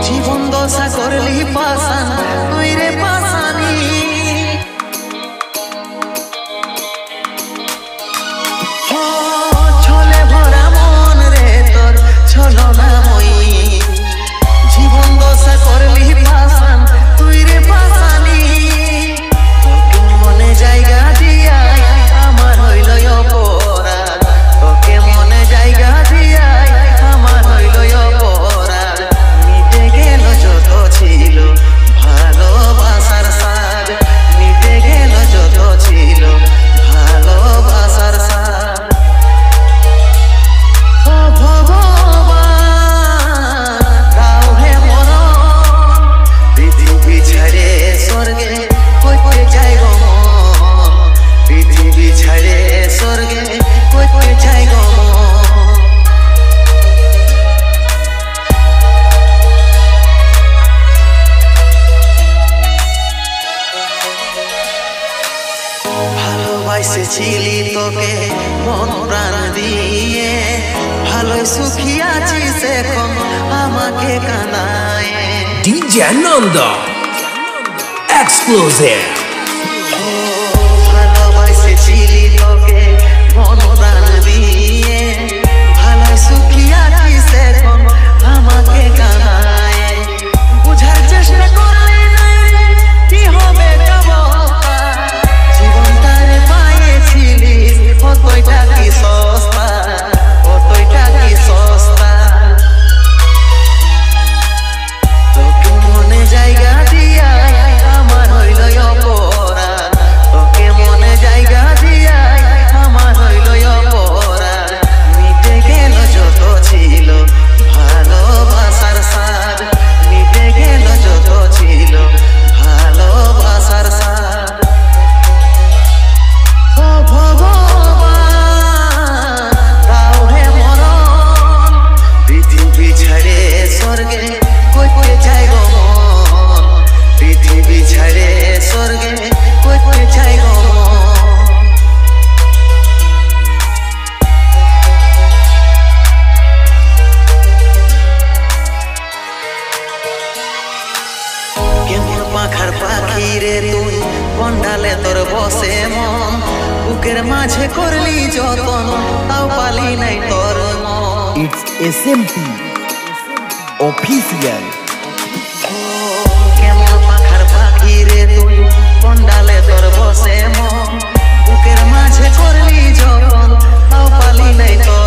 জীবন দশা করলি পাশান তুই রে পাশানি ছলে ভরা মন রে তোর ছলনা মই জীবন দশা করলি পাশান তুই রে পাশানি তোকে মনে জায়গা দিয়া আমার হইল অপরাধ তোকে মনে জায়গা দিয়া আমার হইল অপরাধ মিটে গেল যত ছিল ভালোবাসার সাজ মিটে গেল যত ছিল ভালোবাসার সাজ ও ভগবান দাও হে মরণ পৃথিবী ছেড়ে স্বর্গে হইতে চাই গো মন পৃথিবী ছেড়ে স্বর্গে হইতে চাই গো ভালোবাসেছিলি তোকে মন প্রাণ দিয়ে ভালো সুখী আছিস এখন আমাকে কাঁদায় DJ Nanda Explosive ভালোবাসেছিলি তোকে মন প্রাণ দিয়ে ভালো সুখী আছিস এখন আমাকে কাঁদায় বুঝার চেষ্টা করলে কি হবে জীবনটারে পাইছিলিস কতটা কি সস্তা কতটা কি সস্তা তোকে মনে জায়গা দিয়া আমার হইল অপরাধ তোকে মনে জায়গা দিয়া আমার হইল অপরাধ মিটে গেল যত ছিল ভালোবাসার সাজ মিটে গেল যত ছিল ভালোবাসার সাজ ও ভগবান দাও হে মরণ পৃথিবী ছেড়ে স্বর্গে হইতে চাই গো মন পৃথিবী ছেড়ে স্বর্গে হইতে চাই গো কেমন পাখার পাখি রে তুই কন্ডালে তোর বসে মন বুকের মাঝে করলি যতন তাও পালি নাই তোর মন It's SMP Official কেমন পাখার পাখি রে তুই কন্ডালে তোর বসে মন বুকের মাঝে করলি যতন তাও পালি নাই তোর